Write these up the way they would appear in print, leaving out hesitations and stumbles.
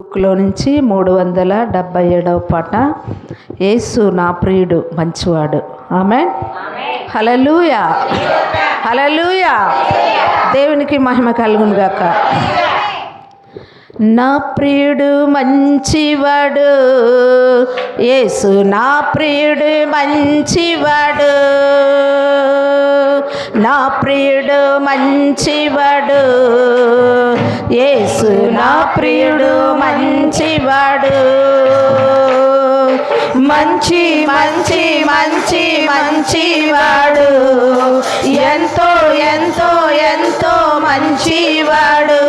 బుక్లో నుంచి 377వ పాట. యేసు నా ప్రియుడు మంచివాడు. ఆమేన్. హల్లెలూయా, హల్లెలూయా. దేవునికి మహిమ కలుగును గాక. నా ప్రియుడు మంచివాడు, యేసు నా ప్రియుడు మంచివాడు, నా ప్రియుడు మంచివాడు, యేసు నా ప్రియుడు మంచివాడు. మంచి మంచి మంచి మంచివాడు, ఎంతో ఎంతో ఎంతో మంచివాడు.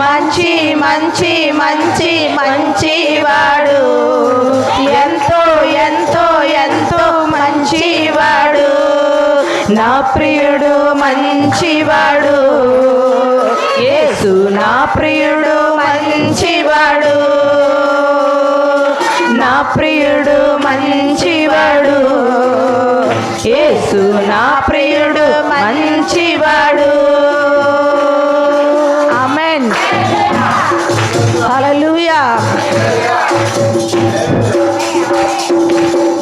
మంచి మంచి మంచి మంచివాడు, ఎంతో ఎంతో ఎంతో మంచివాడు. నా ప్రియుడు మంచివాడు, యేసు నా ప్రియుడు మంచివాడు, నా ప్రియుడు మంచివాడు, యేసు నా ప్రియుడు మంచివాడు. ఆమేన్. హల్లెలూయా.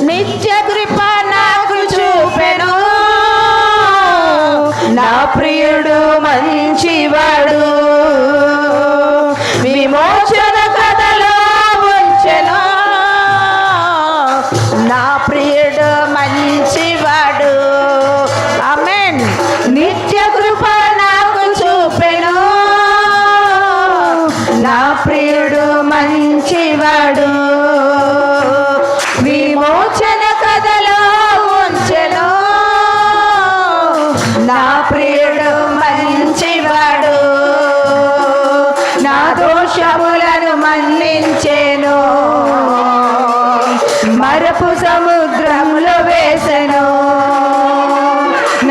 నిత్య కృప నాకు చూపెను, నా ప్రియుడు మంచివాడు. విమోచన కథలో ఉంచెను, నా ప్రియుడు మంచివాడు. ఆమేన్. నిత్య కృప నాకు చూపెను, నా ప్రియుడు మంచివాడు. విమోచన కథలో ఉంచెను, నా ప్రియుడు మంచివాడు. నా దోషములను మన్నించెను, మరపు సముద్రములో వేసెను.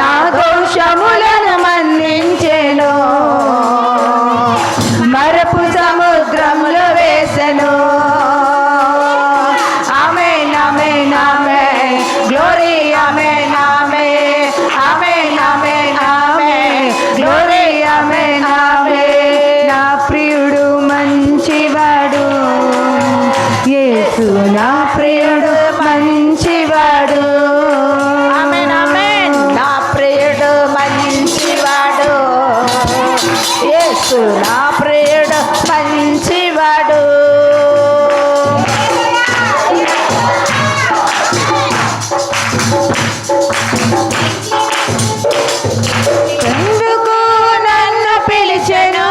నా దోషములను మన్నించెను, మరపు సముద్రములో వేసెను. ఆమేన్ ఆమేన్ ఆమేన్. గ్లోరీ. ఆమేన్ ఆమేన్ ఆమేన్ ఆమేన్ ఆమేన్. గ్లోరీ. ఆమేన్ ఆమేన్. నా ప్రియుడు మంచివాడు, యేసు నా ప్రియుడు మంచివాడు. ఆమేన్ ఆమేన్. నా ప్రియుడు మంచివాడు, యేసు నా ప్రియుడు మంచివాడు. ఎందుకు నన్ను పిలిచెను,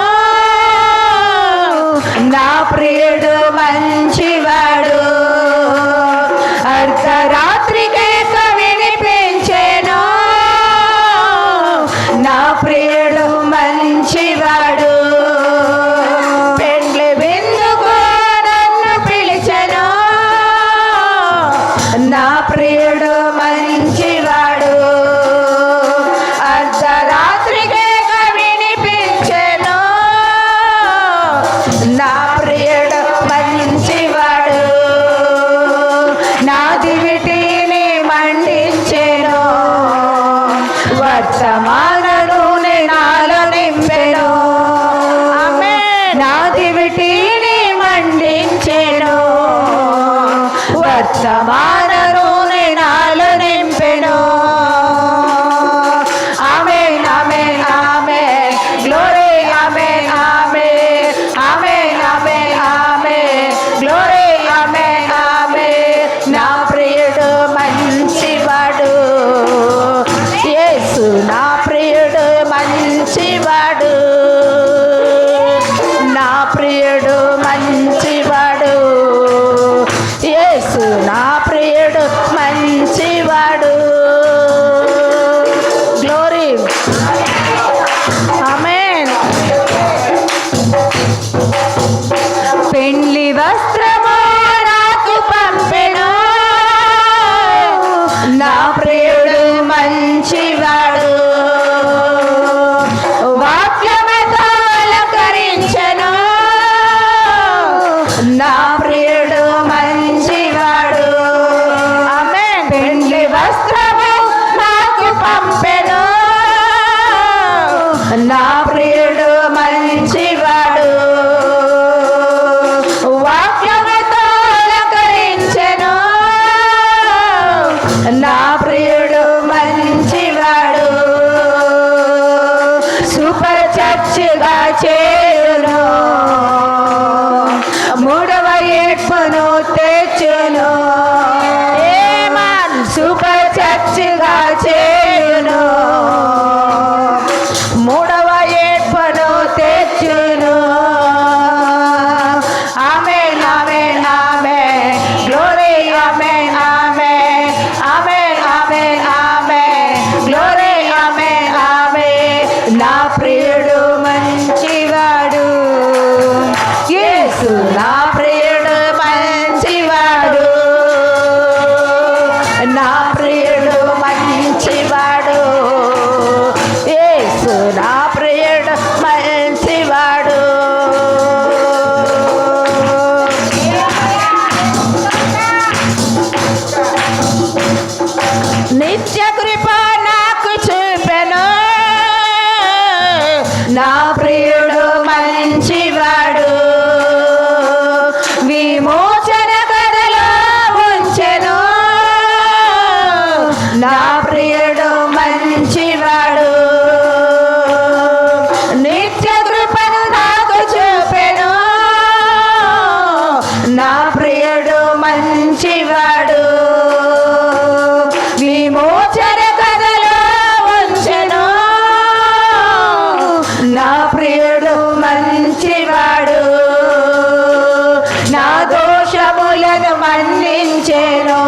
నా ప్రియుడు మంచివాడు. అర్ధరాత్రికే వినిపించెను, నా ప్రియుడు మంచివాడు. పెండ్లి విందుకు నన్ను పిలిచెను, నా ప్రియుడు మంచివాడు. అర్ధరాత్రికే వినిపించెను, నా ప్రియుడు మంచివాడు. నా దివిటీని మండించెను, వర్తమాన నూనె నాలో నింపెను. ఆమేన్. నా దివిటీని మండించెను, వర్తమాన నూనె నాలో నింపెను. ఆమేన్ ఆమేన్ ఆమేన్. గ్లోరీ. ఆమేన్ ఆమేన్ ఆమేన్ ఆమేన్ ఆమేన్. గ్లోరీ. ఆమేన్ ఆమేన్. నా ప్రియుడు మంచివాడు, యేసు నా ప్రియుడు మంచివాడు, నా ప్రియుడు మంచివాడు, యేసు నా ప్రియుడు మంచివాడు. గ్లోరీ. ఆమేన్. పెండ్లి వస్త్రము నాకు పంపెను, నా ప్రియుడు మంచివాడు. వాక్యముతో అలంకరించెను, నా ప్రియుడు మంచివాడు. ఆమేన్. పెండ్లి వస్త్రము నాకు పంపెను, నా ప్రియుడు మంచివాడు. యేసు నా ప్రియుడు మంచివాడు, నా ప్రియుడు మంచివాడు, యేసు నా ప్రియుడు మంచివాడు. నిత్య కృప నాకు చూపెను, నా ప్రియుడు మంచివాడు, విమోచన కథలో ఉంచెను, నా ప్రియుడు మంచివాడు. నిత్య కృపను నాకు చూపెను, నా ప్రియుడు మంచివాడు, విమోచన కథలో ఉంచెను, నా ప్రియుడు మంచివాడు. నా దోషములను మన్నించెను,